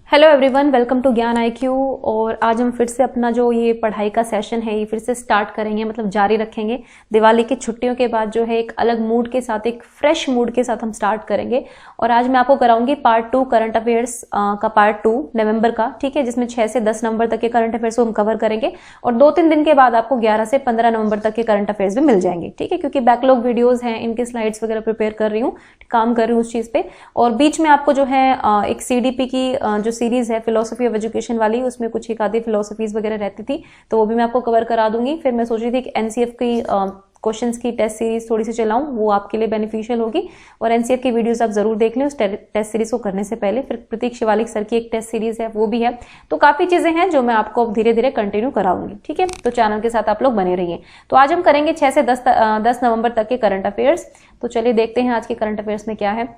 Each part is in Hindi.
हेलो एवरीवन, वेलकम टू ज्ञान IQ। और आज हम फिर से अपना जो ये पढ़ाई का सेशन है ये फिर से स्टार्ट करेंगे, मतलब जारी रखेंगे। दिवाली की छुट्टियों के बाद जो है एक अलग मूड के साथ, एक फ्रेश मूड के साथ हम स्टार्ट करेंगे। और आज मैं आपको कराऊंगी पार्ट 2 करंट अफेयर्स का पार्ट 2 नवंबर का, ठीक है, जिसमें 6 से 10 नवंबर तक के करंट अफेयर्स को हम कवर करेंगे। और 2-3 दिन के बाद आपको 11 से 15 नवंबर तक के करंट अफेयर्स भी मिल जाएंगे, ठीक है, क्योंकि बैकलॉग वीडियोज हैं, इनके स्लाइड्स वगैरह प्रिपेयर कर रही हूँ, काम कर रही हूँ उस चीज पे। और बीच में आपको जो है एक CDP की जो सीरीज है फिलोसफी ऑफ एजुकेशन वाली, उसमें कुछ एक आधी फिलोसफीज वगैरह रहती थी, तो वो भी मैं आपको कवर करा दूंगी। फिर मैं सोच रही थी कि NCF की क्वेश्चंस की टेस्ट सीरीज थोड़ी सी चलाऊं, वो आपके लिए बेनिफिशियल होगी। और NCF की वीडियोस आप जरूर देख लें उस टेस्ट सीरीज को करने से पहले। फिर प्रतीक शिवालिक सर की एक टेस्ट सीरीज है, वो भी है। तो काफी चीजें हैं जो मैं आपको अब धीरे धीरे कंटिन्यू कराऊंगी, ठीक है। तो चैनल के साथ आप लोग बने रहिए। तो आज हम करेंगे 6 से 10 नवंबर तक के करंट अफेयर्स। तो चलिए देखते हैं आज के करंट अफेयर्स में क्या है।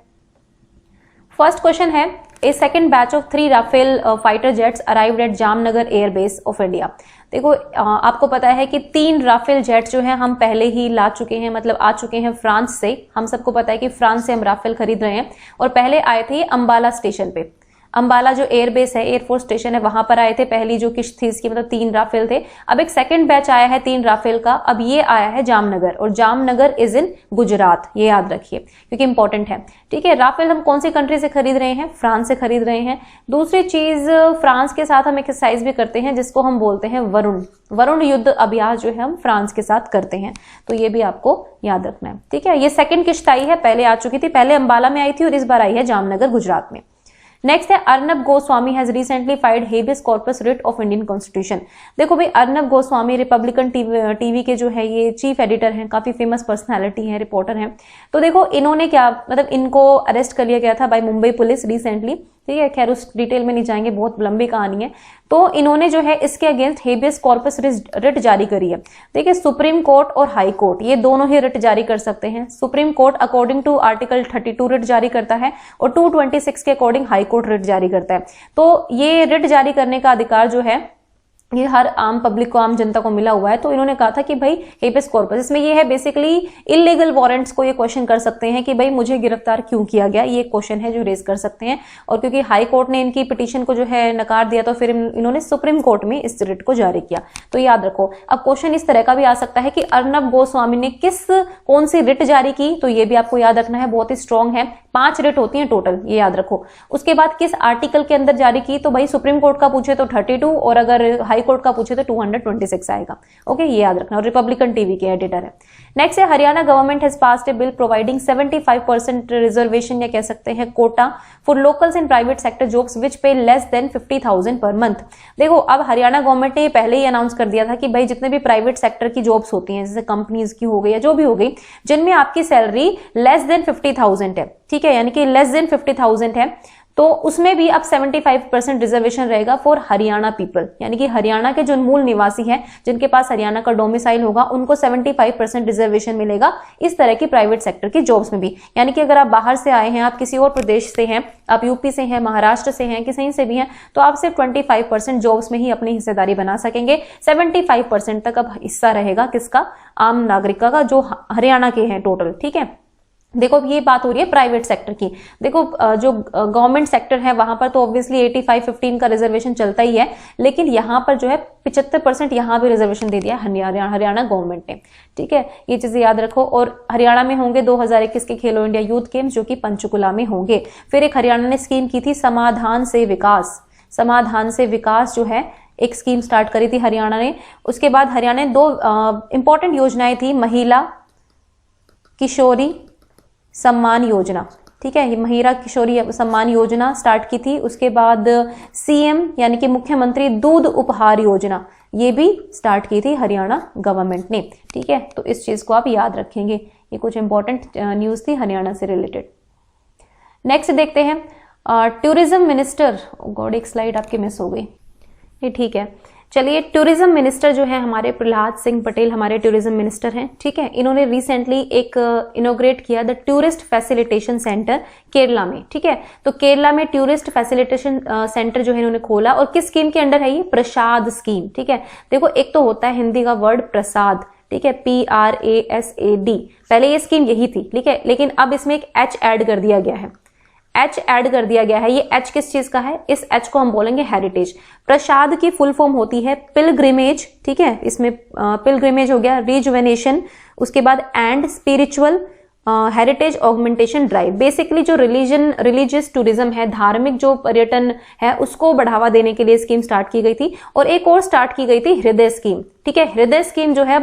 फर्स्ट क्वेश्चन है, a second batch of 3 Rafale fighter jets arrived at Jamnagar airbase of India. देखो आपको पता है कि 3 राफेल जेट जो है हम पहले ही ला चुके हैं, मतलब आ चुके हैं फ्रांस से। हम सबको पता है कि फ्रांस से हम राफेल खरीद रहे हैं। और पहले आए थे अंबाला स्टेशन पे। अंबाला जो एयरबेस है, एयरफोर्स स्टेशन है, वहां पर आए थे पहली जो किश्त थी इसकी, मतलब 3 राफेल थे। अब एक सेकंड बैच आया है 3 राफेल का, अब ये आया है जामनगर। और जामनगर इज इन गुजरात, ये याद रखिए क्योंकि इंपॉर्टेंट है, ठीक है। राफेल हम कौन सी कंट्री से खरीद रहे हैं? फ्रांस से खरीद रहे हैं। दूसरी चीज, फ्रांस के साथ हम एक्सरसाइज भी करते हैं जिसको हम बोलते हैं वरुण युद्ध अभ्यास जो है हम फ्रांस के साथ करते हैं। तो ये भी आपको याद रखना है, ठीक है। ये सेकंड किश्त आई है, पहले आ चुकी थी, पहले अंबाला में आई थी और इस बार आई है जामनगर गुजरात में। नेक्स्ट है, Arnab Goswami has recently filed habeas corpus writ of Indian constitution. देखो भाई, अर्नब गोस्वामी रिपब्लिकन टीवी के जो है ये चीफ एडिटर हैं, काफी फेमस पर्सनालिटी हैं, रिपोर्टर हैं। तो देखो इन्होंने क्या, मतलब इनको अरेस्ट कर लिया गया था बाय मुंबई पुलिस रिसेंटली, ठीक है। खैर उस डिटेल में नहीं जाएंगे, बहुत लंबी कहानी है। तो इन्होंने जो है इसके अगेंस्ट हेबियस कॉर्पस रिट जारी करी है। देखिए, सुप्रीम कोर्ट और हाई कोर्ट ये दोनों ही रिट जारी कर सकते हैं। Supreme court according to article 32 writ जारी करता है और 226 के अकॉर्डिंग हाई कोर्ट रिट जारी करता है। तो ये रिट जारी करने का अधिकार जो है ये हर आम पब्लिक को, आम जनता को मिला हुआ है। तो इन्होंने कहा था कि भाई हेबियस कॉर्पस, इसमें ये है बेसिकली इलीगल वारंट्स को ये क्वेश्चन कर सकते हैं कि भाई मुझे गिरफ्तार क्यों किया गया, ये क्वेश्चन है जो रेज कर सकते हैं। और क्योंकि हाई कोर्ट ने इनकी पिटीशन को जो है नकार दिया, तो फिर इन्होंने सुप्रीम कोर्ट में इस रिट को जारी किया। तो याद रखो, अब क्वेश्चन इस तरह का भी आ सकता है कि अर्नब गोस्वामी ने कौन सी रिट जारी की, तो ये भी आपको याद रखना है, बहुत ही स्ट्रॉन्ग है। 5 रिट होती है टोटल, ये याद रखो। उसके बाद किस आर्टिकल के अंदर जारी की, तो भाई सुप्रीम कोर्ट का पूछे तो 32 और अगर हाई कोर्ट का पूछे तो 226 आएगा। ओके, ये याद रखना। और रिपब्लिकन टीवी के एडिटर है। Next is, Haryana government has passed A bill providing 75% reservation या कह सकते हैं Kota for locals in private sector jobs which पे लेस देन 50,000 पर मंथ। देखो, अब हरियाणा गवर्नमेंट ने पहले ही अनाउंस कर दिया था कि भाई जितने भी प्राइवेट सेक्टर की जॉब्स होती हैं, जैसे कंपनीज की हो गई या जो भी हो गई, जिनमें आपकी सैलरी लेस देन 50,000 है, ठीक है, यानी कि लेस देन 50,000 है, तो उसमें भी अब 75% रिजर्वेशन रहेगा फॉर हरियाणा पीपल, यानी कि हरियाणा के जो मूल निवासी हैं, जिनके पास हरियाणा का डोमिसाइल होगा, उनको 75% रिजर्वेशन मिलेगा इस तरह की प्राइवेट सेक्टर की जॉब्स में भी। यानी कि अगर आप बाहर से आए हैं, आप किसी और प्रदेश से हैं, आप यूपी से हैं, महाराष्ट्र से हैं, कहीं से भी हैं, तो आप सिर्फ 25% जॉब्स में ही अपनी हिस्सेदारी बना सकेंगे। 75% तक अब हिस्सा रहेगा किसका? आम नागरिक का, जो हरियाणा के हैं टोटल, ठीक है। देखो, अब ये बात हो रही है प्राइवेट सेक्टर की। देखो, जो गवर्नमेंट सेक्टर है वहां पर तो ऑब्वियसली 85-15 का रिजर्वेशन चलता ही है, लेकिन यहाँ पर जो है 75% यहाँ भी रिजर्वेशन दे दिया हरियाणा गवर्नमेंट ने, ठीक है। ये चीजें याद रखो। और हरियाणा में होंगे 2021 के खेलो इंडिया यूथ गेम्स, जो कि पंचकुला में होंगे। फिर एक हरियाणा ने स्कीम की थी समाधान से विकास जो है एक स्कीम स्टार्ट करी थी हरियाणा ने। उसके बाद हरियाणा ने 2 इंपॉर्टेंट योजनाएं थी, महिला किशोरी सम्मान योजना, ठीक है, ये महिला किशोरी सम्मान योजना स्टार्ट की थी। उसके बाद CM यानी कि मुख्यमंत्री दूध उपहार योजना, ये भी स्टार्ट की थी हरियाणा गवर्नमेंट ने, ठीक है। तो इस चीज को आप याद रखेंगे, ये कुछ इंपॉर्टेंट न्यूज थी हरियाणा से रिलेटेड। नेक्स्ट देखते हैं, टूरिज्म मिनिस्टर, गॉड एक स्लाइड आपकी मिस हो गई, ये ठीक है। चलिए, टूरिज्म मिनिस्टर जो है हमारे प्रहलाद सिंह पटेल हमारे टूरिज्म मिनिस्टर हैं, ठीक है। इन्होंने रिसेंटली एक इनोग्रेट किया the tourist facilitation centre Kerala में, ठीक है। तो केरला में टूरिस्ट फैसिलिटेशन सेंटर जो है इन्होंने खोला, और किस स्कीम के अंडर है ये? प्रसाद स्कीम, ठीक है। देखो, एक तो होता है हिंदी का वर्ड प्रसाद, ठीक है, PRASAD, पहले ये स्कीम यही थी, ठीक है, लेकिन अब इसमें एक H ऐड कर दिया गया है। एच ऐड कर दिया गया है। ये एच किस चीज का है? इस एच को हम बोलेंगे हेरिटेज। प्रसाद की फुल फॉर्म होती है पिलग्रिमेज, ठीक है, इसमें पिलग्रिमेज हो गया, रिजुवेनेशन, उसके बाद and spiritual heritage augmentation drive. Basically जो रिलीजियस टूरिज्म है, धार्मिक जो पर्यटन है, उसको बढ़ावा देने के लिए स्कीम स्टार्ट की गई थी। और एक और स्टार्ट की गई थी हृदय स्कीम, ठीक है। हृदय स्कीम जो है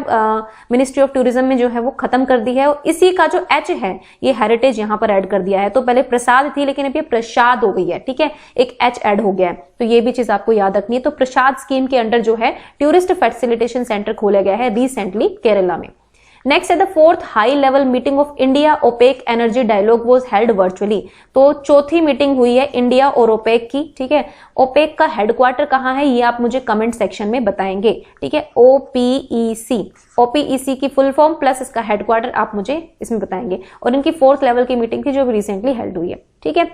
मिनिस्ट्री ऑफ टूरिज्म में जो है वो खत्म कर दी है, और इसी का जो एच है ये हेरिटेज यहां पर ऐड कर दिया है। तो पहले प्रसाद थी लेकिन अब ये प्रसाद हो गई है, ठीक है, एक एच ऐड हो गया है। तो ये भी चीज आपको याद रखनी है। तो प्रसाद स्कीम के अंडर जो है टूरिस्ट फैसिलिटेशन सेंटर खोला गया है रिसेंटली केरला में। Next is the fourth high level meeting of India OPEC energy dialogue was held virtually. तो चौथी मीटिंग हुई है इंडिया और ओपेक की, ठीक है। ओपेक का हेडक्वार्टर कहां है ये आप मुझे कमेंट सेक्शन में बताएंगे, ठीक है। ओपीईसी, ओपीईसी की फुल फॉर्म प्लस इसका हेडक्वार्टर आप मुझे इसमें बताएंगे। और इनकी फोर्थ लेवल की मीटिंग थी जो भी रिसेंटली हेल्ड हुई है, ठीक है।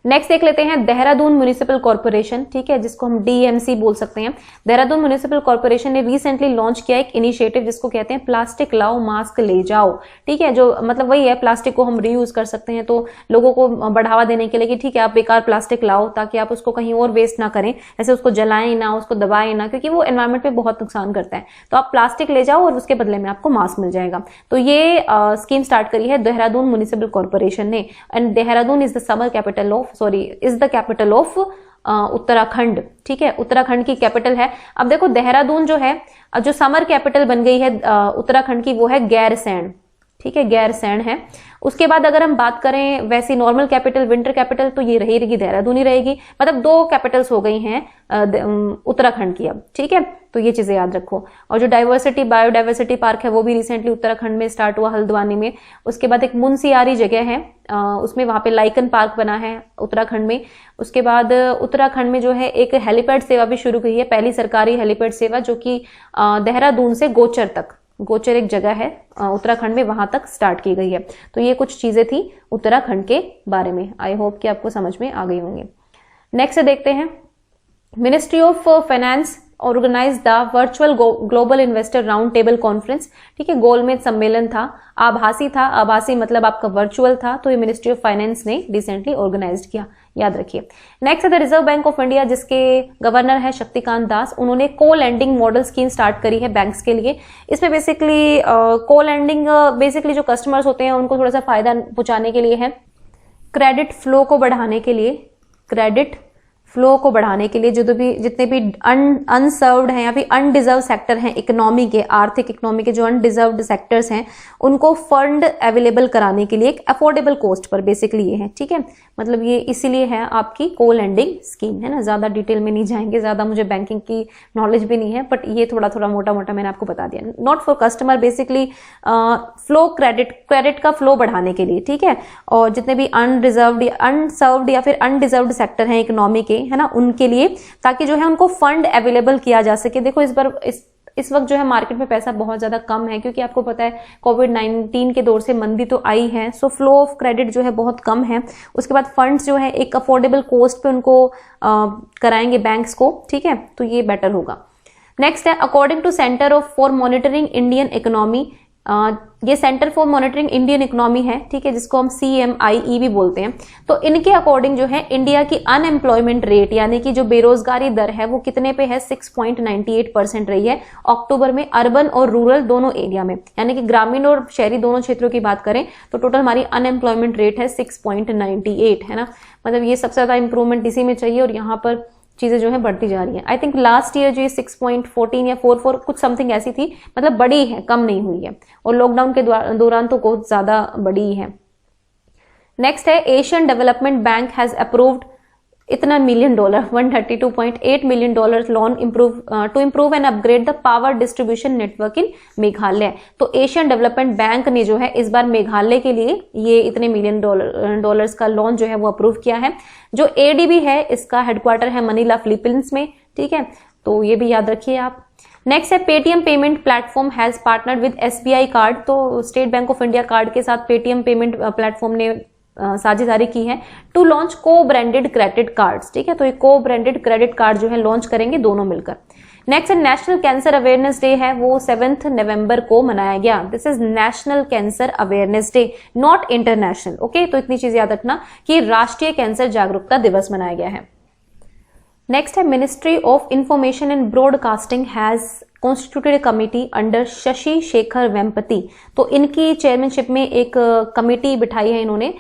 नेक्स्ट देख लेते हैं देहरादून म्युनिसिपल कॉर्पोरेशन, ठीक है, जिसको हम डीएमसी बोल सकते हैं। देहरादून म्युनिसिपल कॉर्पोरेशन ने रिसेंटली लॉन्च किया एक इनिशिएटिव जिसको कहते हैं प्लास्टिक लाओ मास्क ले जाओ, ठीक है। जो मतलब वही है, प्लास्टिक को हम रीयूज कर सकते हैं। तो लोगों को बढ़ावा देने के लिए कि ठीक है आप बेकार प्लास्टिक लाओ ताकि आप उसको कहीं और वेस्ट ना करें, ऐसे उसको जलाएं ना, उसको दबाएं ना, क्योंकि वो एनवायरमेंट पे बहुत नुकसान करता है। तो आप प्लास्टिक ले जाओ और उसके बदले में आपको मास्क मिल जाएगा। तो ये स्कीम स्टार्ट करी है देहरादून म्युनिसिपल कॉर्पोरेशन ने। And Dehradun is the summer capital of is the capital of Uttarakhand, ठीक है, उत्तराखंड की कैपिटल है। अब देखो देहरादून जो है, जो समर कैपिटल बन गई है उत्तराखंड की, वो है गैरसैंण, ठीक है, गैरसैंण है। उसके बाद अगर हम बात करें वैसी नॉर्मल कैपिटल, विंटर कैपिटल, तो ये रहेगी देहरादून ही रहेगी। मतलब दो कैपिटल्स हो गई हैं उत्तराखंड की अब, ठीक है। तो ये चीजें याद रखो। और जो डाइवर्सिटी बायोडाइवर्सिटी पार्क है वो भी रिसेंटली उत्तराखंड में स्टार्ट हुआ, हल्द्वानी में। उसके बाद एक मुंसियारी जगह है, उसमें वहां पे लाइकन पार्क बना है उत्तराखंड में। उसके बाद उत्तराखंड में जो है एक हेलीपैड सेवा भी शुरू की है, पहली सरकारी हेलीपैड सेवा, जो कि देहरादून से गोचर तक, गोचर एक जगह है उत्तराखंड में, वहां तक स्टार्ट की गई है। तो ये कुछ चीजें थी उत्तराखंड के बारे में। आई होप कि आपको समझ में आ गई होंगी। नेक्स्ट देखते हैं, ministry of finance organise the virtual global investor round table conference, ठीक है। गोलमेज सम्मेलन था, आभासी था, आभासी मतलब आपका वर्चुअल था। तो ये मिनिस्ट्री ऑफ फाइनेंस ने रिसेंटली ऑर्गेनाइज किया, याद रखिए। Next is the reserve bank of India, जिसके गवर्नर है शक्तिकांत दास। उन्होंने को लैंडिंग मॉडल स्कीम स्टार्ट करी है बैंक्स के लिए। इसमें बेसिकली को लैंडिंग बेसिकली जो कस्टमर्स होते हैं उनको थोड़ा सा फायदा पहुंचाने के लिए है, क्रेडिट फ्लो को बढ़ाने के लिए, क्रेडिट फ्लो को बढ़ाने के लिए जितने भी अनसर्व्ड हैं या फिर अनडिजर्व सेक्टर हैं इकोनॉमी के, आर्थिक इकोनॉमी के जो अनडिजर्व्ड सेक्टर्स हैं, उनको फंड अवेलेबल कराने के लिए एक अफोर्डेबल कॉस्ट पर बेसिकली ये है, ठीक है। मतलब ये इसीलिए है आपकी को लैंडिंग स्कीम, है ना। ज्यादा डिटेल में नहीं जाएंगे, ज्यादा मुझे बैंकिंग की नॉलेज भी नहीं है, बट ये थोड़ा मोटा मोटा मैंने आपको बता दिया। Not for customer, basically flow, credit का फ्लो बढ़ाने के लिए, ठीक है। और जितने भी अनरिजर्व्ड, अनसर्व्ड या फिर अनडिजर्व्ड सेक्टर हैं इकोनॉमी के, है ना, उनके लिए, ताकि जो है उनको फंड अवेलेबल किया जा सके। देखो इस वक्त जो है मार्केट में पैसा बहुत ज्यादा कम है, क्योंकि आपको पता है कोविड-19 के दौर से मंदी तो आई है। सो फ्लो ऑफ क्रेडिट जो है बहुत कम है। उसके बाद फंड्स जो है एक अफोर्डेबल कॉस्ट पे उनको कराएंगे बैंक्स को, ठीक है। तो ये बेटर होगा। नेक्स्ट है according to centre for monitoring Indian economy, ये centre for monitoring Indian economy है, ठीक है, जिसको हम CMIE भी बोलते हैं। तो इनके अकॉर्डिंग जो है इंडिया की अनएम्प्लॉयमेंट रेट यानी कि जो बेरोजगारी दर है वो कितने पे है, 6.98% रही है अक्टूबर में, अर्बन और रूरल दोनों एरिया में, यानी कि ग्रामीण और शहरी दोनों क्षेत्रों की बात करें तो टोटल हमारी अनएम्प्लॉयमेंट रेट है 6.98, है ना। मतलब ये सबसे ज्यादा इंप्रूवमेंट इसी में चाहिए, और यहाँ पर चीजें जो है बढ़ती जा रही है। आई थिंक लास्ट ईयर जो ये 6.14 या 44 कुछ समथिंग ऐसी थी, मतलब बड़ी है, कम नहीं हुई है, और लॉकडाउन के दौरान तो बहुत ज्यादा बड़ी है। Next is Asian development bank has approved इतना $1 million, $132.8 million loan to improve and upgrade the power distribution network in Meghalaya. तो एशियन डेवलपमेंट बैंक ने जो है इस बार मेघालय के लिए ये इतने $1 million का लोन जो है वो अप्रूव किया है। जो ADB है इसका हेडक्वार्टर है मनीला, फिलीपींस में, ठीक है। तो ये भी याद रखिए आप। नेक्स्ट है Paytm payment platform has partnered with SBI card. तो State Bank of India card के साथ पेटीएम पेमेंट प्लेटफॉर्म ने साझेदारी की है to launch co branded credit cards, ठीक है। तो ये को ब्रांडेड क्रेडिट कार्ड जो है लॉन्च करेंगे दोनों मिलकर। नेक्स्ट है नेशनल कैंसर अवेयरनेस डे है, वो 7 नवंबर को मनाया गया। This is national cancer awareness day, not international. Okay, तो इतनी चीज याद रखना कि राष्ट्रीय कैंसर जागरूकता दिवस मनाया गया है। Next is ministry of information and broadcasting has constituted committee under Shashi Shekhar Vempati. तो इनकी चेयरमैनशिप में एक कमिटी बिठाई है इन्होंने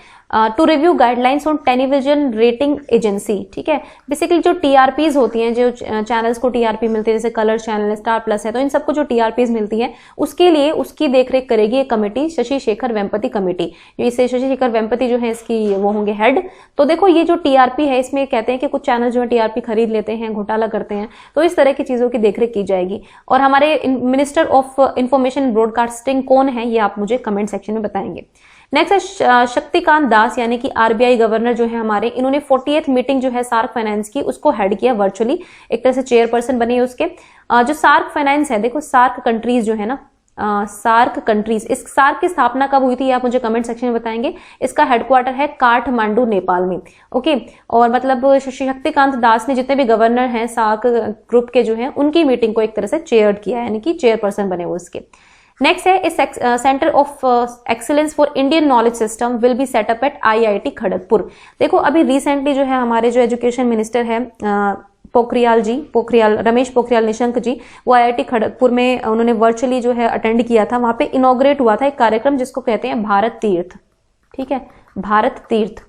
to review guidelines on television rating agency. ठीक है, बेसिकली जो टीआरपीज होती हैं, जो चैनल्स को टीआरपी मिलती है, जैसे कलर चैनल, स्टार प्लस है, तो इन सबको जो टीआरपीज मिलती है उसके लिए उसकी देखरेख करेगी एक कमेटी, शशि शेखर वेम्पति कमेटी। इसे शशि शेखर वेम्पति जो है इसकी वो होंगे हेड। तो देखो ये जो टीआरपी है इसमें कहते हैं कि कुछ चैनल जो है टीआरपी खरीद लेते हैं, घोटाला करते हैं, तो इस तरह की चीजों की देखरेख की जाएगी। और हमारे मिनिस्टर ऑफ इंफॉर्मेशन ब्रॉडकास्टिंग कौन है ये आप मुझे कमेंट सेक्शन में बताएंगे। नेक्स्ट है शक्तिकांत दास यानी कि आरबीआई गवर्नर जो है हमारे, इन्होंने 40th मीटिंग जो है सार्क फाइनेंस की उसको हेड किया वर्चुअली, एक तरह से चेयरपर्सन बने उसके। जो सार्क फाइनेंस है, देखो सार्क कंट्रीज जो है ना, सार्क कंट्रीज, इस सार्क की स्थापना कब हुई थी आप मुझे कमेंट सेक्शन में बताएंगे। इसका हेडक्वार्टर है काठमांडू नेपाल में। ओके, और मतलब शक्तिकांत दास ने जितने भी गवर्नर हैं सार्क ग्रुप के जो है उनकी मीटिंग को एक तरह से चेयर किया, यानी कि चेयरपर्सन बने वो उसके। नेक्स्ट है इस centre of excellence for Indian knowledge system will be setup at IIT Kharagpur. देखो अभी रिसेंटली जो है हमारे जो एजुकेशन मिनिस्टर है रमेश पोखरियाल निशंक जी, वो आईआईटी खड़गपुर में उन्होंने वर्चुअली जो है अटेंड किया था। वहां पे इनॉग्रेट हुआ था एक कार्यक्रम जिसको कहते हैं भारत तीर्थ। ठीक है, भारत तीर्थ।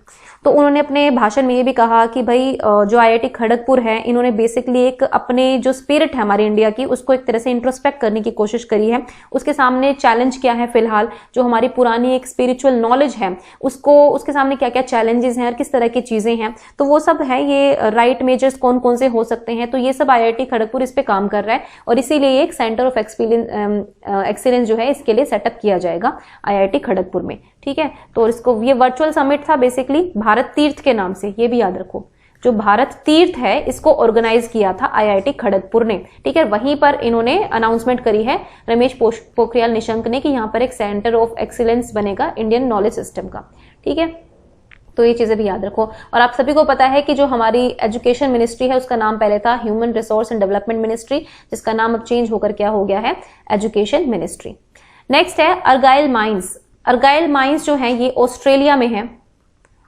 तो उन्होंने अपने भाषण में ये भी कहा कि भाई जो आईआईटी खड़गपुर है इन्होंने बेसिकली एक अपने जो स्पिरिट है हमारी इंडिया की उसको एक तरह से इंट्रोस्पेक्ट करने की कोशिश करी है। उसके सामने चैलेंज क्या है, फिलहाल जो हमारी पुरानी एक स्पिरिचुअल नॉलेज है उसको, उसके सामने क्या क्या चैलेंजेस हैं और किस तरह की चीजें हैं, तो वो सब है। ये राइट मेजर्स कौन कौन से हो सकते हैं, तो ये सब आईआईटी खड़गपुर इस पे काम कर रहा है और इसीलिए एक सेंटर ऑफ एक्सीलेंस जो है इसके लिए सेटअप किया जाएगा आईआईटी खड़गपुर में। ठीक है, तो इसको ये वर्चुअल समिट था बेसिकली भारत तीर्थ के नाम से, ये भी याद रखो। जो भारत तीर्थ है इसको ऑर्गेनाइज किया था आईआईटी खड़गपुर ने। ठीक है, वहीं पर इन्होंने अनाउंसमेंट करी है रमेश पोखरियाल निशंक ने कि यहाँ पर एक सेंटर ऑफ एक्सीलेंस बनेगा इंडियन नॉलेज सिस्टम का। ठीक है, तो ये चीजें भी याद रखो। और आप सभी को पता है कि जो हमारी एजुकेशन मिनिस्ट्री है उसका नाम पहले था human resource and development ministry, जिसका नाम अब चेंज होकर क्या हो गया है, एजुकेशन मिनिस्ट्री। नेक्स्ट है अर्गाइल माइंस। अर्गाइल माइंस जो है ये ऑस्ट्रेलिया में है,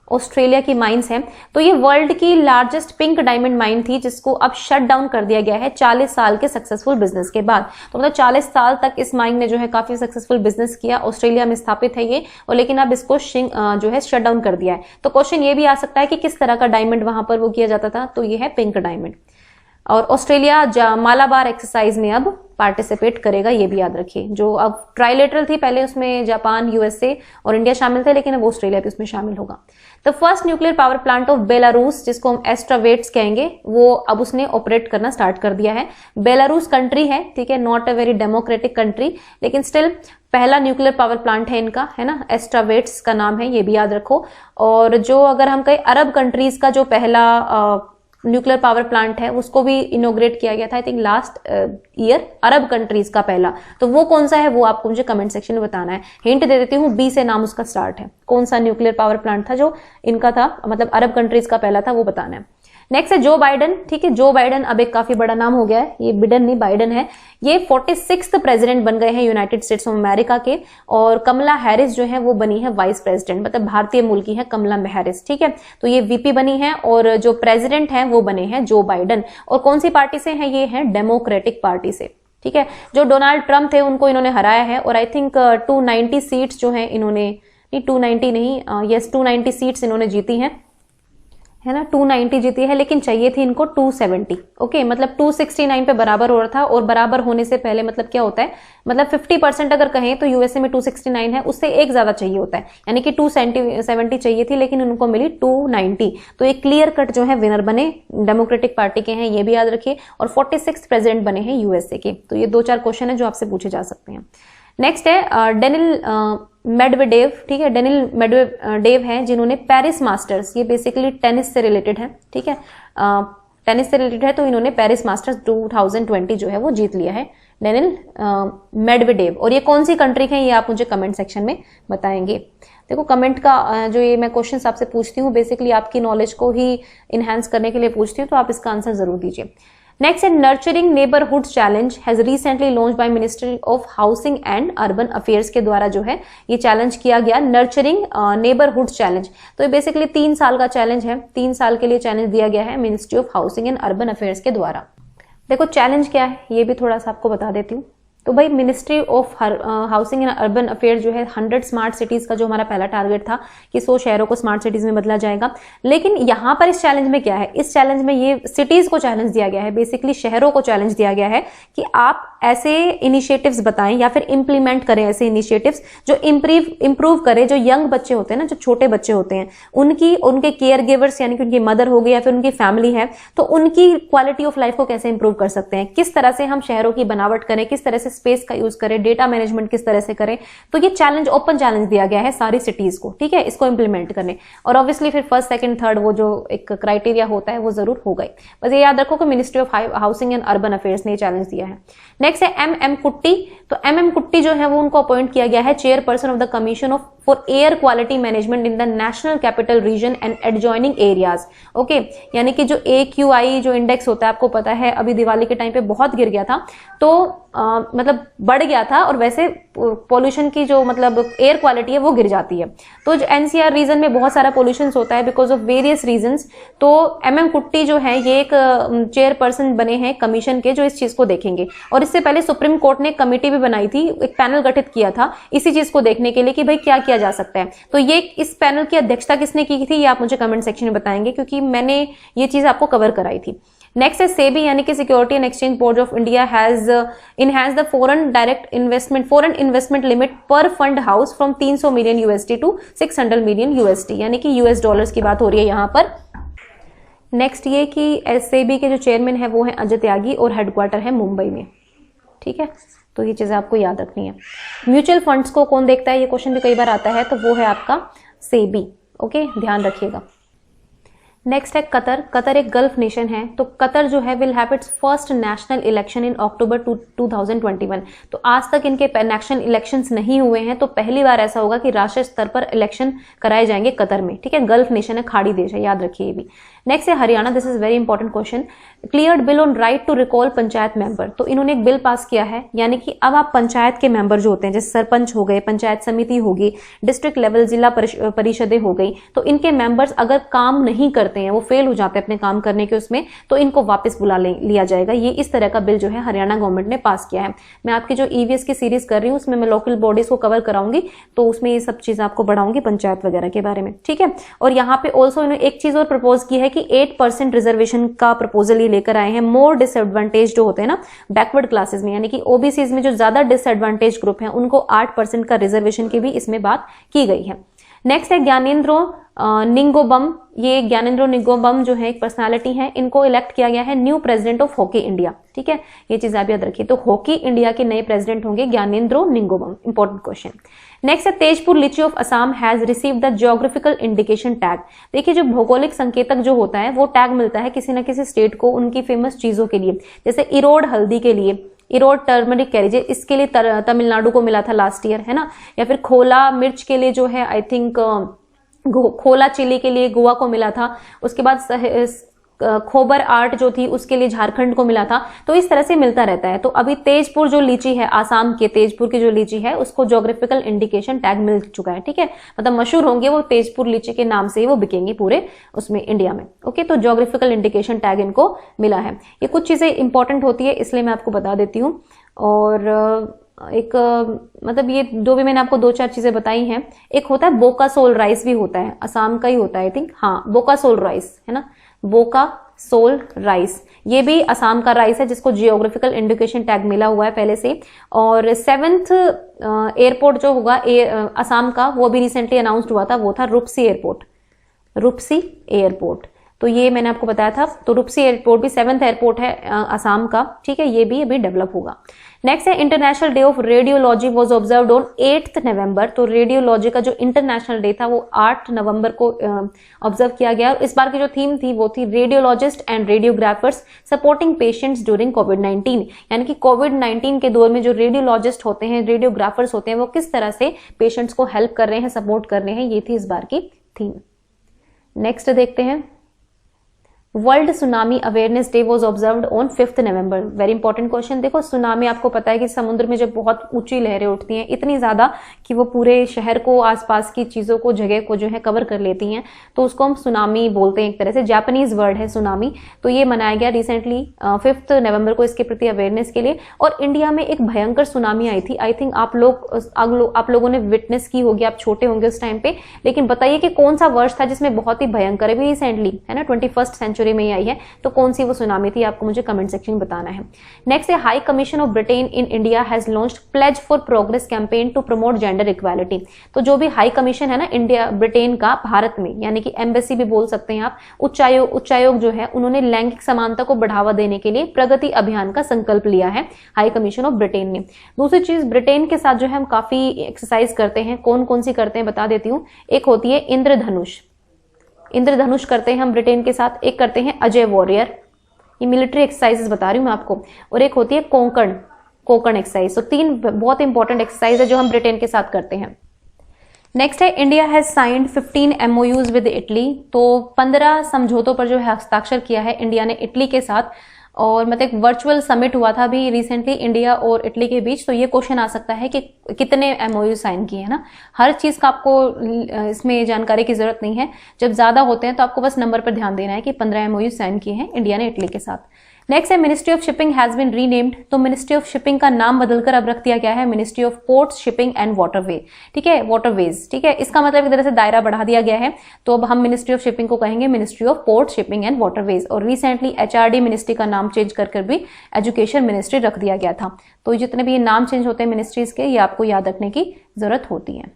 ऑस्ट्रेलिया की माइंस है। तो ये वर्ल्ड की लार्जेस्ट पिंक डायमंड माइन थी जिसको अब शट डाउन कर दिया गया है 40 साल के सक्सेसफुल बिजनेस के बाद। तो मतलब 40 साल तक इस माइन ने जो है काफी सक्सेसफुल बिजनेस किया, ऑस्ट्रेलिया में स्थापित है ये, और लेकिन अब इसको जो है शट डाउन कर दिया है। तो क्वेश्चन ये भी आ सकता है कि किस तरह का डायमंड वहां पर वो किया जाता था, तो ये है पिंक डायमंड। और ऑस्ट्रेलिया मालाबार एक्सरसाइज में अब पार्टिसिपेट करेगा, ये भी याद रखिए। जो अब ट्राइलेटरल थी, पहले उसमें जापान, यूएसए और इंडिया शामिल थे, लेकिन अब ऑस्ट्रेलिया भी उसमें शामिल होगा। The first nuclear power plant of Belarus, जिसको हम एस्ट्रावेट्स कहेंगे, वो अब उसने ऑपरेट करना स्टार्ट कर दिया है। बेलारूस कंट्री है, ठीक है, not a very democratic country, लेकिन स्टिल पहला न्यूक्लियर पावर प्लांट है इनका, है ना, एस्ट्रावेट्स का नाम है, ये भी याद रखो। और जो अगर हम कहें अरब कंट्रीज का जो पहला न्यूक्लियर पावर प्लांट है उसको भी इनोग्रेट किया गया था I think last year, Arab countries का पहला। तो वो कौन सा है वो आपको मुझे कमेंट सेक्शन में बताना है। हिंट दे देती हूँ, बी से नाम उसका स्टार्ट है। कौन सा न्यूक्लियर पावर प्लांट था जो इनका था, मतलब अरब कंट्रीज का पहला था, वो बताना है। नेक्स्ट है जो बाइडन। ठीक है, जो बाइडन अब एक काफी बड़ा नाम हो गया है, ये बिडन नहीं बाइडन है। ये 46th प्रेसिडेंट बन गए हैं यूनाइटेड स्टेट्स ऑफ अमेरिका के। और कमला हैरिस जो है वो बनी है वाइस प्रेसिडेंट, मतलब भारतीय मूल की है कमला हैरिस। ठीक है, तो ये वीपी बनी है और जो प्रेसिडेंट है वो बने हैं जो बाइडन। और कौन सी पार्टी से है, ये है डेमोक्रेटिक पार्टी से। ठीक है, जो डोनाल्ड ट्रंप थे उनको इन्होंने हराया है और आई थिंक 290 सीट्स जो है इन्होंने, नहीं 290 नहीं, यस 290 सीट्स इन्होंने जीती हैं, है ना, 290 जीती है, लेकिन चाहिए थी इनको 270। ओके, मतलब 269 पे बराबर हो रहा था। और बराबर होने से पहले मतलब क्या होता है, मतलब 50% अगर कहें तो यूएसए में 269 है, उससे एक ज्यादा चाहिए होता है, यानी कि 270 चाहिए थी, लेकिन उनको मिली 290। तो एक क्लियर कट जो है विनर बने, डेमोक्रेटिक पार्टी के हैं, ये भी याद रखिए। और 46th प्रेसिडेंट बने हैं यूएसए के। तो ये 2-4 क्वेश्चन है जो आपसे पूछे जा सकते हैं। नेक्स्ट है डेनिल मेडवेडेव। ठीक है, डेनिल मेडवेडेव हैं जिन्होंने पेरिस मास्टर्स, ये बेसिकली टेनिस से रिलेटेड है। ठीक है, टेनिस से रिलेटेड है, तो इन्होंने पेरिस मास्टर्स 2020 जो है वो जीत लिया है, डेनिल मेडवेडेव। और ये कौन सी कंट्री है ये आप मुझे कमेंट सेक्शन में बताएंगे। देखो कमेंट का जो ये मैं क्वेश्चन आपसे पूछती हूँ बेसिकली आपकी नॉलेज को ही इनहेंस करने के लिए पूछती हूँ, तो आप इसका आंसर जरूर दीजिए। नेक्स्ट है nurturing neighbourhood challenge has recently launch by ministry of housing and urban affairs के द्वारा जो है ये चैलेंज किया गया, नर्चरिंग नेबरहुड चैलेंज। तो ये बेसिकली 3 साल का चैलेंज है, 3 साल के लिए चैलेंज दिया गया है ministry of housing and urban affairs के द्वारा। देखो चैलेंज क्या है ये भी थोड़ा सा आपको बता देती हूँ। तो भाई ministry of housing and urban affair जो है 100 स्मार्ट सिटीज का जो हमारा पहला टारगेट था कि 100 शहरों को स्मार्ट सिटीज में बदला जाएगा। लेकिन यहाँ पर इस चैलेंज में क्या है, इस चैलेंज में ये सिटीज को चैलेंज दिया गया है, बेसिकली शहरों को चैलेंज दिया गया है कि आप ऐसे इनिशिएटिव्स बताएं या फिर इंप्लीमेंट करें ऐसे इनिशिएटिव्स जो इंप्रूव करें, जो यंग बच्चे होते हैं ना, जो छोटे बच्चे होते हैं उनके केयर गिवर्स यानी कि उनकी मदर हो गई या फिर उनकी फैमिली है, तो उनकी क्वालिटी ऑफ लाइफ को कैसे इंप्रूव कर सकते हैं, किस तरह से हम शहरों की बनावट करें, किस तरह से स्पेस का यूज करें, डेटा मैनेजमेंट किस तरह से करें। तो ये चैलेंज ओपन चैलेंज दिया गया है सारी सिटीज को, ठीक है, इसको इंप्लीमेंट करने। और ऑब्वियसली फिर फर्स्ट सेकंड थर्ड वो जो एक क्राइटेरिया होता है वो जरूर होगा ही। बस ये याद रखो कि ministry of housing and urban affairs ने ये चैलेंज दिया है। नेक्स्ट है एम कुट्टी। तो एम कुट्टी जो है वो उनको अपॉइंट किया गया है chairperson of the commission for air quality management in the national capital region and adjoining areas. Okay, यानी कि जो AQI जो इंडेक्स होता है आपको पता है अभी दिवाली के टाइम पे बहुत गिर गया था, तो मतलब बढ़ गया था, और वैसे पोल्यूशन की जो मतलब एयर क्वालिटी है वो गिर जाती है। तो NCR रीजन में बहुत सारा पोल्यूशन होता है बिकॉज ऑफ वेरियस रीजंस। तो MM कुट्टी जो है ये एक चेयरपर्सन बने हैं कमीशन के जो इस चीज को देखेंगे। और इससे पहले सुप्रीम कोर्ट ने कमेटी भी बनाई थी, एक पैनल गठित किया था इसी चीज को देखने के लिए कि भाई क्या किया जा सकता है। तो ये इस पैनल की अध्यक्षता किसने की थी ये आप मुझे कमेंट सेक्शन में बताएंगे, क्योंकि मैंने ये चीज आपको कवर कराई थी। नेक्स्ट है सेबी यानी कि securities and exchange board of India has enhanced the foreign investment limit per fund house from 300 million USD to 600 million USD, यानी कि US डॉलर्स की बात हो रही है यहाँ पर। नेक्स्ट ये कि सेबी के जो चेयरमैन है वो है अजय त्यागी और हेडक्वार्टर है मुंबई में, ठीक है। तो ये चीजें आपको याद रखनी है। म्यूचुअल फंड्स को कौन देखता है, ये क्वेश्चन भी कई बार आता है, तो वो है आपका सेबी। ओके, ध्यान रखिएगा। नेक्स्ट है कतर। कतर एक गल्फ नेशन है, तो कतर जो है will have its first national election in October 2021। तो आज तक इनके नेशनल इलेक्शंस नहीं हुए हैं, तो पहली बार ऐसा होगा कि राष्ट्रीय स्तर पर इलेक्शन कराए जाएंगे कतर में, ठीक है। गल्फ नेशन है, खाड़ी देश है, याद रखिए ये भी। Next is Haryana. This is very important question. Cleared bill on right to recall panchayat member. तो इन्होंने एक बिल पास किया है, यानी कि अब आप पंचायत के मेंबर जो होते हैं, जैसे सरपंच हो गए, पंचायत समिति होगी, डिस्ट्रिक्ट लेवल जिला परिषदें हो गई, तो इनके मेंबर्स अगर काम नहीं करते हैं, वो फेल हो जाते हैं अपने काम करने के उसमें, तो इनको वापस बुला लिया जाएगा। ये इस तरह का बिल जो है हरियाणा गवर्नमेंट ने पास किया है। मैं आपकी जो EVS की सीरीज कर रही हूँ उसमें मैं लोकल बॉडीज को कवर कराऊंगी, तो उसमें ये सब चीज आपको बढ़ाऊंगी पंचायत वगैरह के बारे में, ठीक है। और यहाँ पे ऑल्सो इन्होंने एक चीज और प्रपोज की है कि 8% रिजर्वेशन का प्रपोजल ये लेकर आए हैं मोर डिसएडवांटेज जो होते हैं ना बैकवर्ड क्लासेस में, यानी कि OBCs में जो ज्यादा डिसएडवांटेज ग्रुप है उनको 8% का रिजर्वेशन की भी इसमें बात की गई है। नेक्स्ट है ज्ञानेंद्रो निंगोबम। ये ज्ञानेंद्रो निंगोबम जो है एक पर्सनालिटी है, इनको इलेक्ट किया गया है new president of hockey India, ठीक है। ये चीज आप याद रखिए। तो हॉकी इंडिया के नए प्रेसिडेंट होंगे Gyanendro Ningombam. Important question. Next है Tezpur litchi of Assam has received the geographical indication tag. देखिए जो भौगोलिक संकेतक जो होता है वो टैग मिलता है किसी न किसी स्टेट को उनकी फेमस चीजों के लिए, जैसे इरोड हल्दी के लिए, इरोड टर्मरिक कह लीजिए, इसके लिए तमिलनाडु को मिला था लास्ट ईयर, है ना। या फिर खोला मिर्च के लिए जो है आई थिंक खोला चिली के लिए गोवा को मिला था। उसके बाद खोबर आर्ट जो थी उसके लिए झारखंड को मिला था। तो इस तरह से मिलता रहता है। तो अभी तेजपुर जो लीची है, आसाम के तेजपुर की जो लीची है, उसको ज्योग्राफिकल इंडिकेशन टैग मिल चुका है, ठीक है। मतलब मशहूर होंगे वो तेजपुर लीची के नाम से ही वो बिकेंगे पूरे उसमें इंडिया में। ओके, तो ज्योग्राफिकल इंडिकेशन टैग इनको मिला है। ये कुछ चीजें इंपॉर्टेंट होती है इसलिए मैं आपको बता देती हूँ। और एक मतलब ये जो भी मैंने आपको 2-4 चीजें बताई हैं, एक होता है बोका सोल राइस भी होता है, असम का ही होता है आई थिंक, हाँ बोका सोल राइस है ना, बोका सोल राइस, ये भी असम का राइस है जिसको जियोग्राफिकल इंडिकेशन टैग मिला हुआ है पहले से। और 7th एयरपोर्ट जो होगा असम का वो भी रिसेंटली अनाउंस्ड हुआ था, वो था रुपसी एयरपोर्ट, रुपसी एयरपोर्ट। तो ये मैंने आपको बताया था। तो रुपसी एयरपोर्ट भी 7th एयरपोर्ट है असम का, ठीक है, ये भी अभी डेवलप होगा। नेक्स्ट है international day of radiology was observed on 8th नवंबर। तो रेडियोलॉजी का जो इंटरनेशनल डे था वो 8 नवंबर को ऑब्जर्व किया गया। इस बार की जो थीम थी वो थी radiologist and radiographers supporting patients during कोविड-19, यानी कि कोविड-19 के दौर में जो रेडियोलॉजिस्ट होते हैं, रेडियोग्राफर्स होते हैं, वो किस तरह से पेशेंट्स को हेल्प कर रहे हैं, सपोर्ट कर रहे हैं, ये थी इस बार की थीम। नेक्स्ट देखते हैं world tsunami awareness day was observed on 5 November. Very important question. देखो सुनामी आपको पता है कि समुद्र में जब बहुत ऊंची लहरें उठती हैं, इतनी ज्यादा कि वो पूरे शहर को, आसपास की चीजों को, जगह को जो है कवर कर लेती हैं, तो उसको हम सुनामी बोलते हैं। एक तरह से जापानीज वर्ड है सुनामी। तो ये मनाया गया रिसेंटली 5 नवंबर को इसके प्रति अवेयरनेस के लिए। और इंडिया में एक भयंकर सुनामी आई थी। आई थिंक आप लोगों ने विटनेस की होगी, आप छोटे होंगे उस टाइम पे। लेकिन बताइए कि कौन सा वर्ष था जिसमें बहुत ही भयंकर, अभी रिसेंटली है ना 21st सेंचुरी में ही आई है, तो कौन सी वो सुनामी थी, आपको मुझे कमेंट सेक्शन में बताना है। Next is high commission of Britain in India has launched pledge for progress campaign to promote gender equality. तो जो भी हाई कमीशन है ना इंडिया ब्रिटेन का भारत में, यानी कि एम्बेसी भी बोल सकते हैं आप, उच्चायोग जो है, उन्होंने लैंगिक समानता को बढ़ावा देने के लिए प्रगति अभियान का संकल्प लिया है हाई कमीशन ऑफ ब्रिटेन ने। दूसरी चीज, ब्रिटेन के साथ जो है हम काफी एक्सरसाइज करते हैं। कौन कौन सी करते हैं बता देती हूँ। एक होती है इंद्रधनुष, इंद्रधनुष करते हैं हम ब्रिटेन के साथ। एक करते हैं अजय वॉरियर, ये मिलिट्री एक्सरसाइजेस बता रही हूं मैं आपको। और एक होती है कोंकण एक्सरसाइज। तो 3 बहुत इंपॉर्टेंट एक्सरसाइज है जो हम ब्रिटेन के साथ करते हैं। नेक्स्ट है India has signed 15 MOUs with Italy. तो 15 समझौतों पर जो है हस्ताक्षर किया है इंडिया ने इटली के साथ। और मतलब एक वर्चुअल समिट हुआ था अभी रिसेंटली इंडिया और इटली के बीच। तो ये क्वेश्चन आ सकता है कि कितने MOU साइन किए हैं ना। हर चीज का आपको इसमें जानकारी की जरूरत नहीं है। जब ज्यादा होते हैं तो आपको बस नंबर पर ध्यान देना है कि 15 MOU साइन किए हैं इंडिया ने इटली के साथ। Next is ministry of shipping has been renamed. तो मिनिस्ट्री ऑफ शिपिंग का नाम बदलकर अब रख दिया गया है ministry of ports, shipping and waterway. ठीक है, वाटरवेज। ठीक है, इसका मतलब एक तरह से दायरा बढ़ा दिया गया है। तो अब हम मिनिस्ट्री ऑफ शिपिंग को कहेंगे ministry of ports, shipping and waterways. और रिसेंटली HRD मिनिस्ट्री का नाम चेंज कर भी एजुकेशन मिनिस्ट्री रख दिया गया था। तो जितने भी ये नाम चेंज होते हैं मिनिस्ट्रीज के, ये आपको याद रखने की जरूरत होती है।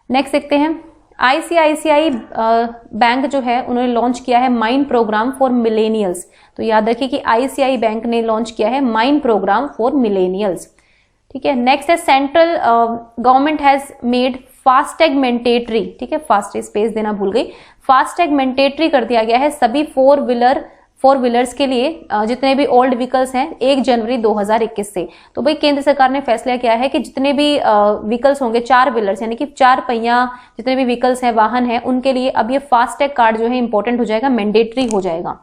नेक्स्ट देखते हैं, ICICI बैंक जो है उन्होंने लॉन्च किया है माइंड प्रोग्राम फॉर मिलेनियल्स। तो याद रखिए कि ICICI बैंक ने लॉन्च किया है माइंड प्रोग्राम फॉर मिलेनियल्स। ठीक है, नेक्स्ट है central government has made FASTag mandatory. ठीक है, फास्ट स्पेस देना भूल गई। फास्टैग मैंडेटरी कर दिया गया है सभी फोर व्हीलर्स के लिए, जितने भी ओल्ड व्हीकल्स हैं 1 जनवरी 2021 से। तो भाई केंद्र सरकार ने फैसला किया है कि जितने भी व्हीकल्स होंगे, 4 व्हीलर्स यानी कि 4 पहिया जितने भी व्हीकल्स हैं, वाहन है, उनके लिए अब ये फास्टैग कार्ड जो है इंपॉर्टेंट हो जाएगा, मैंडेटरी हो जाएगा।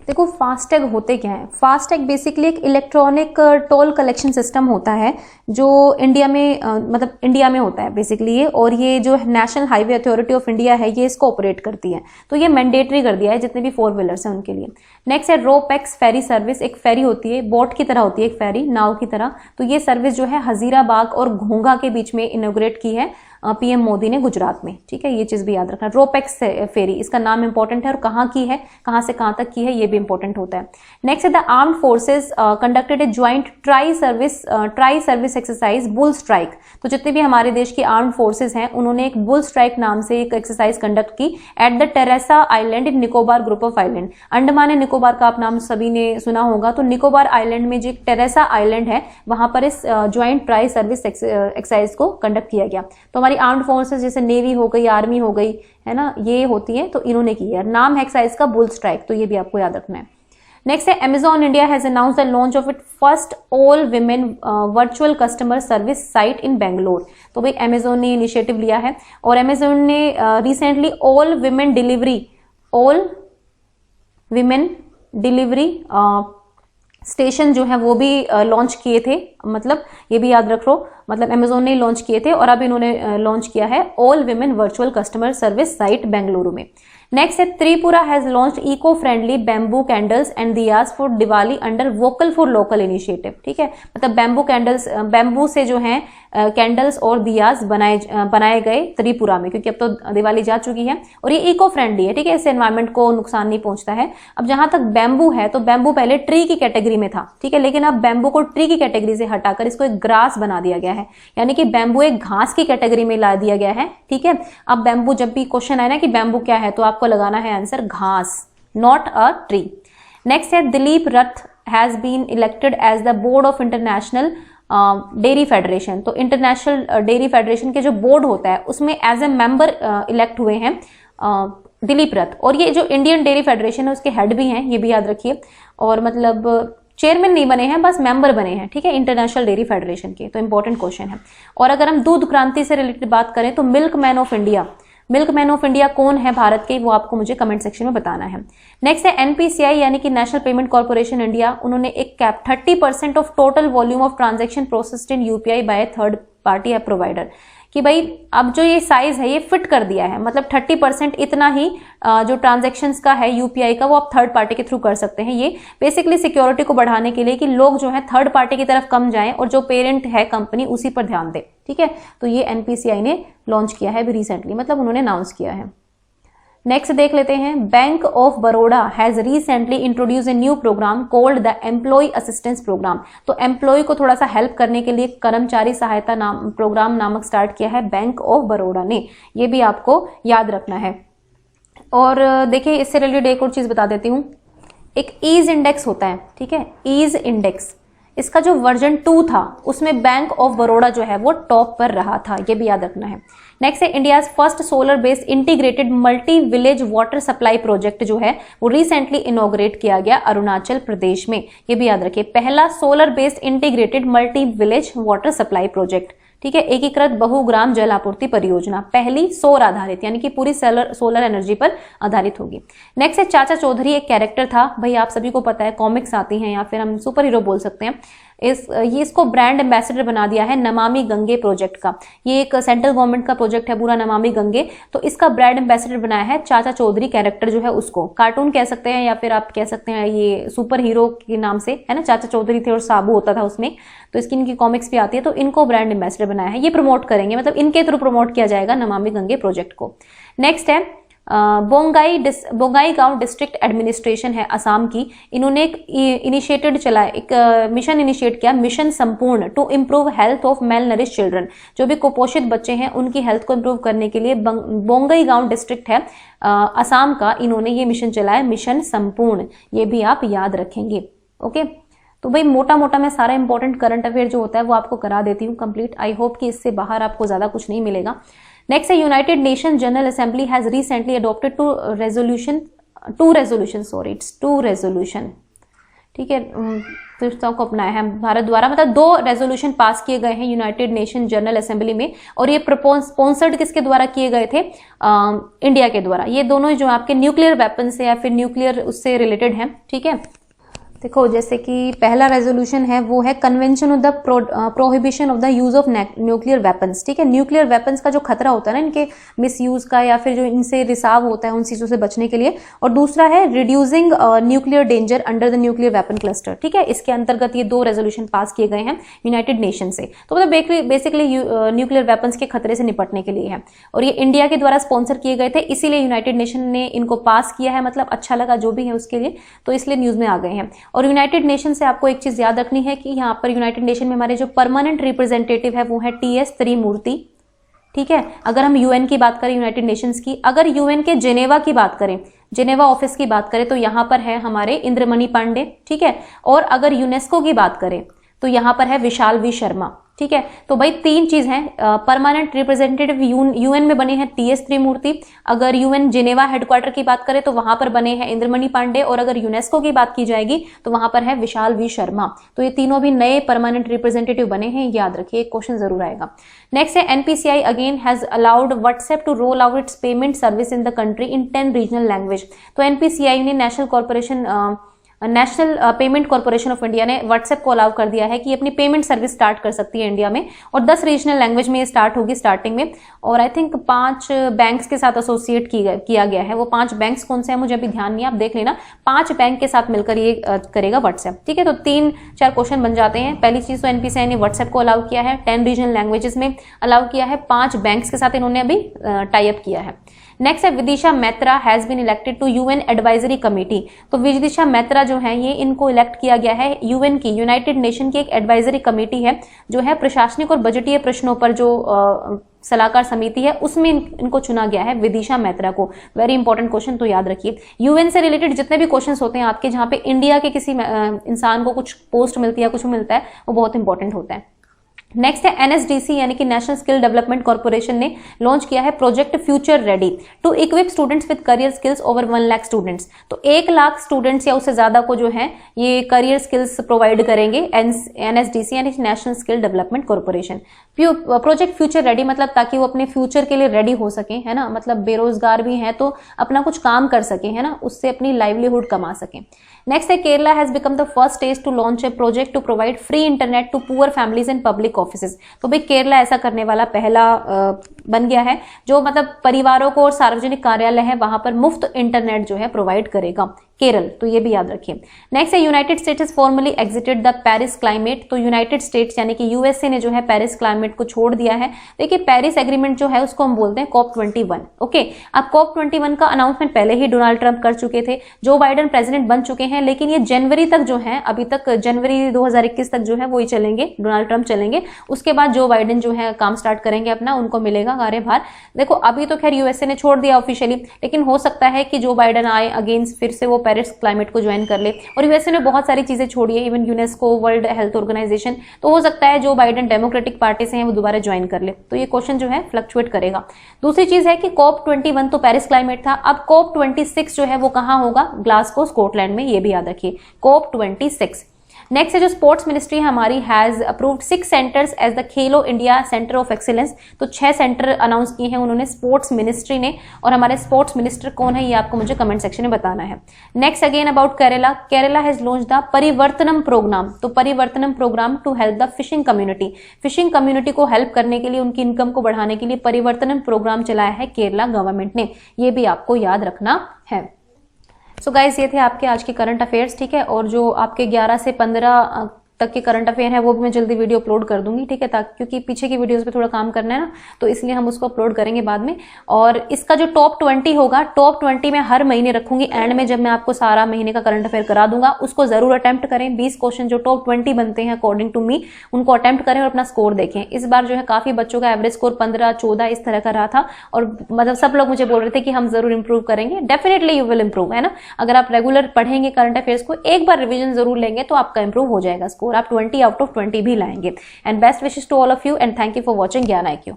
देखो फास्टैग होते क्या है। फास्टैग बेसिकली एक इलेक्ट्रॉनिक टोल कलेक्शन सिस्टम होता है जो इंडिया में मतलब इंडिया में होता है बेसिकली ये। और ये जो national highway authority of India है ये इसको ऑपरेट करती है। तो ये मैंडेटरी कर दिया है जितने भी 4 व्हीलर्स हैं उनके लिए। नेक्स्ट है रोपैक्स फेरी सर्विस। एक फेरी होती है, बोट की तरह होती है, एक फेरी नाव की तरह। तो ये सर्विस जो है हजीराबाग और घोंघा के बीच में इनोग्रेट की है PM मोदी ने गुजरात में। ठीक है, ये चीज भी याद रखना। रोपैक्स फेरी, इसका नाम इंपॉर्टेंट है और कहाँ की है, कहाँ से कहाँ तक की है, ये भी इंपॉर्टेंट होता है। Next is the armed forces conducted A joint tri service exercise bull strike. तो जितने भी हमारे देश की आर्म्ड फोर्सेस हैं उन्होंने एक बुल स्ट्राइक नाम से एक एक्सरसाइज कंडक्ट की at the Teresa island in Nicobar group of island. Andaman and Nicobar का आप नाम सभी ने सुना होगा। तो निकोबार आइलैंड में जो टेरेसा आइलैंड है वहां पर इस ज्वाइंट ट्राई सर्विस एक्सरसाइज को कंडक्ट किया गया। तो हमारी आर्म्ड फोर्सेस जैसे नेवी हो गई, आर्मी हो गई, है ना, ये होती है, तो इन्होंने की है। नाम है एक्सरसाइज का बुल स्ट्राइक। तो ये भी आपको याद रखना है। नेक्स्ट है Amazon India has announced the launch of its first all women virtual customer service site in Bangalore। तो भाई Amazon ने इनिशिएटिव लिया है और Amazon ने recently all women delivery station जो है वो भी लॉन्च किए थे। मतलब ये भी याद रखो, मतलब Amazon ने लॉन्च किए थे और अब इन्होंने लॉन्च किया है all women virtual customer service site Bengaluru में। Next is Tripura has launched eco friendly bamboo candles and diyas for Diwali under vocal for local initiative. ठीक है, मतलब बैम्बू से जो है कैंडल्स और दियास बनाए गए त्रिपुरा में, क्योंकि अब तो दिवाली जा चुकी है और ये इको फ्रेंडली है। ठीक है, इससे एनवायरमेंट को नुकसान नहीं पहुंचता है। अब जहां तक बैम्बू है तो बैम्बू पहले ट्री की कैटेगरी में था। ठीक है, लेकिन अब बैम्बू को ट्री की कैटेगरी से हटाकर इसको एक ग्रास बना दिया गया है, यानी कि बैम्बू एक घास की कैटेगरी में ला दिया गया है। ठीक है, अब बैम्बू, जब भी क्वेश्चन आए ना कि बैम्बू क्या है, तो आपको लगाना है आंसर घास, not a tree. Next is Dilip Rath has been elected as the board of international dairy federation. तो इंटरनेशनल डेयरी फेडरेशन के जो बोर्ड होता है उसमें एज ए मेंबर इलेक्ट हुए हैं दिलीप रथ। और ये जो इंडियन डेयरी फेडरेशन है उसके हेड भी हैं, ये भी याद रखिए। और मतलब चेयरमैन नहीं बने हैं, बस मेंबर बने हैं। ठीक है, इंटरनेशनल डेयरी फेडरेशन के। तो इंपॉर्टेंट क्वेश्चन है। और अगर हम दूध क्रांति से रिलेटेड बात करें तो milk man of India, milkman of India कौन है भारत के, वो आपको मुझे कमेंट सेक्शन में बताना है। नेक्स्ट है एनपीसीआई यानी कि नेशनल पेमेंट कॉर्पोरेशन इंडिया, उन्होंने एक cap 30% of total volume of transaction processed in UPI by third party app provider, कि भाई अब जो ये साइज है ये फिट कर दिया है, मतलब 30% इतना ही जो ट्रांजैक्शंस का है यूपीआई का वो आप थर्ड पार्टी के थ्रू कर सकते हैं। ये बेसिकली सिक्योरिटी को बढ़ाने के लिए कि लोग जो है थर्ड पार्टी की तरफ कम जाएं और जो पेरेंट है कंपनी उसी पर ध्यान दे। ठीक है, तो ये एनपीसीआई ने लॉन्च किया है अभी रिसेंटली, मतलब उन्होंने अनाउंस किया है। नेक्स्ट देख लेते हैं, bank of Baroda has recently introduce a new programme called the employ assistance programme. तो एम्प्लॉय को थोड़ा सा हेल्प करने के लिए कर्मचारी सहायता प्रोग्राम नामक स्टार्ट किया है बैंक ऑफ बड़ौदा ने, ये भी आपको याद रखना है। और देखिए इससे रिलेटेड एक और चीज बता देती हूँ, एक ईज इंडेक्स होता है, ठीक है, ईज इंडेक्स, इसका जो वर्जन 2 था उसमें बैंक ऑफ बड़ौदा जो है वो टॉप पर रहा था, ये भी याद रखना है। नेक्स्ट है India first solar based integrated multi village water supply project जो है वो रिसेंटली इनॉग्रेट किया गया अरुणाचल प्रदेश में, ये भी याद रखिए, पहला solar based integrated multi village water supply project. ठीक है, एकीकृत बहुग्राम जल आपूर्ति परियोजना, पहली सौर आधारित यानी कि पूरी सोलर एनर्जी पर आधारित होगी। नेक्स्ट है चाचा चौधरी, एक कैरेक्टर था, भाई आप सभी को पता है कॉमिक्स आती हैं या फिर हम सुपर हीरो बोल सकते हैं। ये इसको ब्रांड एम्बेसडर बना दिया है नमामि गंगे प्रोजेक्ट का, ये एक सेंट्रल गवर्नमेंट का प्रोजेक्ट है पूरा नमामि गंगे, तो इसका ब्रांड एम्बेसडर बनाया है चाचा चौधरी कैरेक्टर जो है उसको, कार्टून कह सकते हैं या फिर आप कह सकते हैं ये सुपर हीरो के नाम से है ना, चाचा चौधरी थे और साबू होता था उसमें, तो इसकी इनकी कॉमिक्स भी आती है, तो इनको ब्रांड एम्बेसडर बनाया है, ये प्रमोट करेंगे, मतलब इनके थ्रू प्रमोट किया जाएगा नमामि गंगे प्रोजेक्ट को। नेक्स्ट है बोंगाईगांव डिस्ट्रिक्ट एडमिनिस्ट्रेशन है असम की, इन्होंने एक इनिशिएटेड चला, एक मिशन इनिशिएट किया, mission Sampoorna, to improve health of malnourish children, जो भी कुपोषित बच्चे हैं उनकी हेल्थ को इम्प्रूव करने के लिए बोंगाईगांव डिस्ट्रिक्ट है असम का, इन्होंने ये मिशन चलाया, मिशन संपूर्ण, ये भी आप याद रखेंगे। ओके, तो भाई मोटा मोटा मैं सारा इंपॉर्टेंट करंट अफेयर जो होता है वो आपको करा देती हूँ कंप्लीट। आई होप कि इससे बाहर आपको ज्यादा कुछ नहीं मिलेगा। Next is United Nation General Assembly has recently adopted two resolution, ठीक है, तो को अपनाया है भारत द्वारा, मतलब 2 रेजोल्यूशन पास किए गए हैं यूनाइटेड नेशन जनरल असेंबली में, और ये स्पॉन्सर्ड किसके द्वारा किए गए थे, इंडिया के द्वारा। ये दोनों जो आपके न्यूक्लियर वेपन से या फिर न्यूक्लियर उससे रिलेटेड हैं। ठीक है, देखो जैसे कि पहला रेजोल्यूशन है वो है convention of the prohibition of the use of nuclear weapons. ठीक है, न्यूक्लियर वेपन्स का जो खतरा होता है ना, इनके मिसयूज का या फिर जो इनसे रिसाव होता है उन चीजों से बचने के लिए, और दूसरा है reducing nuclear danger under the nuclear weapon cluster. ठीक है, इसके अंतर्गत ये 2 रेजोल्यूशन पास किए गए हैं यूनाइटेड नेशन से, तो मतलब बेसिकली न्यूक्लियर वेपन्स के खतरे से निपटने के लिए है, और ये इंडिया के द्वारा स्पॉन्सर किए गए थे, इसीलिए यूनाइटेड नेशन ने इनको पास किया है, मतलब अच्छा लगा जो भी है उसके लिए, तो इसलिए न्यूज में आ गए हैं। और यूनाइटेड नेशन से आपको एक चीज याद रखनी है कि यहाँ पर यूनाइटेड नेशन में हमारे जो परमानेंट रिप्रेजेंटेटिव है वो है TS त्रिमूर्ति। ठीक है, अगर हम यूएन की बात करें यूनाइटेड नेशंस की, अगर यूएन के जेनेवा की बात करें, जेनेवा ऑफिस की बात करें, तो यहाँ पर है हमारे इंद्रमणि पांडे। ठीक है, और अगर यूनेस्को की बात करें तो यहाँ पर है विशाल वी शर्मा। ठीक है, तो भाई 3 चीज हैं, परमानेंट रिप्रेजेंटेटिव यूएन में बने हैं TS त्रिमूर्ति, अगर यूएन जेनेवा हेडक्वार्टर की बात करें तो वहां पर बने हैं इंद्रमणि पांडे, और अगर यूनेस्को की बात की जाएगी तो वहां पर है विशाल वी शर्मा। तो ये तीनों भी नए परमानेंट रिप्रेजेंटेटिव बने हैं, याद रखिए, एक क्वेश्चन जरूर आएगा। नेक्स्ट है NPCI again has allowed WhatsApp to roll out its payment service in the country in 10 regional language. तो एनपीसीआई ने national payment corporation of India ने व्हाट्सएप को अलाउ कर दिया है कि अपनी पेमेंट सर्विस स्टार्ट कर सकती है इंडिया में, और 10 रीजनल लैंग्वेज में ये स्टार्ट होगी स्टार्टिंग में, और आई थिंक 5 बैंक्स के साथ एसोसिएट किया गया है। वो 5 बैंक्स कौन से हैं मुझे अभी ध्यान नहीं, आप देख लेना, 5 बैंक के साथ मिलकर ये करेगा व्हाट्सएप। ठीक है, तो 3-4 क्वेश्चन बन जाते हैं। पहली चीज तो एनपीसीआई ने व्हाट्सएप को अलाउ किया है, 10 रीजनल लैंग्वेजेस में अलाउ किया है, 5 बैंक्स के साथ इन्होंने अभी टाई अप किया है। नेक्स्ट है Vidisha Maitra has been elected to UN advisory committee. तो विदिशा मैत्रा जो है ये इनको इलेक्ट किया गया है यूएन की, यूनाइटेड नेशन की एक एडवाइजरी कमेटी है जो है प्रशासनिक और बजटीय प्रश्नों पर जो सलाहकार समिति है उसमें इनको चुना गया है, विदिशा मैत्रा को। वेरी इंपॉर्टेंट क्वेश्चन, तो याद रखिए। यूएन से रिलेटेड जितने भी क्वेश्चंस होते हैं आपके जहां पे इंडिया के किसी इंसान को कुछ पोस्ट मिलती है, कुछ मिलता है, वो बहुत इंपॉर्टेंट होता है। नेक्स्ट है एनएसडीसी यानी कि नेशनल स्किल डेवलपमेंट कॉर्पोरेशन ने लॉन्च किया है project future ready to equip students with career skills over 1 lakh students. तो 1 लाख स्टूडेंट्स या उससे ज्यादा को जो है ये करियर स्किल्स प्रोवाइड करेंगे एनएसडीसी यानी national skill development corporation. Project future ready मतलब ताकि वो अपने फ्यूचर के लिए रेडी हो सके, है ना, मतलब बेरोजगार भी हैं तो अपना कुछ काम कर सके, है ना, उससे अपनी लाइवलीहुड कमा सके। नेक्स्ट है Kerala has become the first state to launch a project to provide free internet to poor families in public offices. तो भाई केरला ऐसा करने वाला पहला बन गया है जो मतलब परिवारों को और सार्वजनिक कार्यालय है वहां पर मुफ्त इंटरनेट जो है प्रोवाइड करेगा केरल, तो ये भी याद रखिए। Next is United states has formally exerted the Paris climate. तो यूनाइटेड स्टेट्स यानी कि यूएसए ने जो है पेरिस क्लाइमेट को छोड़ दिया है। देखिए पेरिस एग्रीमेंट जो है उसको हम बोलते हैं COP21। ओके, अब COP21 का अनाउंसमेंट पहले ही डोनाल्ड ट्रंप कर चुके थे, जो बाइडेन प्रेसिडेंट बन चुके हैं, लेकिन ये जनवरी तक जो है, अभी तक जनवरी 2021 तक जो है वो ही चलेंगे, डोनाल्ड ट्रंप चलेंगे। उसके बाद जो बाइडेन जो है काम स्टार्ट करेंगे अपना, उनको मिलेगा कार्यभार। देखो अभी तो खैर यूएसए ने छोड़ दिया ऑफिशियली, लेकिन हो सकता है कि जो बाइडेन आए अगेंस्ट फिर से वो पेरिस क्लाइमेट को ज्वाइन कर ले। और यूएसए ने बहुत सारी चीजें छोड़ी है, even UNESCO, world health organization, तो हो सकता है जो बाइडेन डेमोक्रेटिक पार्टी से हैं वो दोबारा ज्वाइन कर ले। तो ये क्वेश्चन जो है फ्लक्चुएट करेगा। दूसरी चीज है कि COP21 तो पेरिस क्लाइमेट था, अब COP26 जो है वो कहां होगा, ग्लासगो स्कॉटलैंड में, ये भी याद रखिए COP26। नेक्स्ट है जो स्पोर्ट्स मिनिस्ट्री हमारी has approved 6 centres as the Khelo India centre of excellence. तो 6 सेंटर अनाउंस किए हैं उन्होंने स्पोर्ट्स मिनिस्ट्री ने, और हमारे स्पोर्ट्स मिनिस्टर कौन है ये आपको मुझे कमेंट सेक्शन में बताना है। Next again about Kerala, Kerala has launch the Parivarthanam program. तो Parivarthanam program to help the fishing community, fishing community को हेल्प करने के लिए, उनकी इनकम को बढ़ाने के लिए परिवर्तनम प्रोग्राम चलाया है केरला गवर्नमेंट ने, ये भी आपको याद रखना है। सो गाइस ये थे आपके आज के करंट अफेयर्स, ठीक है, और जो आपके 11 से 15 तक के करंट अफेयर है वो भी मैं जल्दी वीडियो अपलोड कर दूंगी, ठीक है, ताकि क्योंकि पीछे की वीडियोस पे थोड़ा काम करना है ना, तो इसलिए हम उसको अपलोड करेंगे बाद में। और इसका जो टॉप 20 होगा, टॉप 20 में हर महीने रखूंगी, एंड में जब मैं आपको सारा महीने का करंट अफेयर करा दूंगा, उसको जरूर अटेम्प्ट करें। 20 क्वेश्चन जो टॉप 20 बनते हैं अकॉर्डिंग टू मी, उनको अटेम्प्ट करें और अपना स्कोर देखें। इस बार जो है काफी बच्चों का एवरेज स्कोर 15, 14 इस तरह का रहा था, और मतलब सब लोग मुझे बोल रहे थे कि हम जरूर इंप्रूव करेंगे। डेफिनेटली यू विल इंप्रूव, है ना, अगर आप रेगुलर पढ़ेंगे करंट अफेयर्स को, एक बार रिविजन जरूर लेंगे तो आपका इंप्रूव हो जाएगा स्कोर, आप 20 आउट ऑफ 20 भी लाएंगे। And best wishes to all of you and thank you for watching Gyan IQ।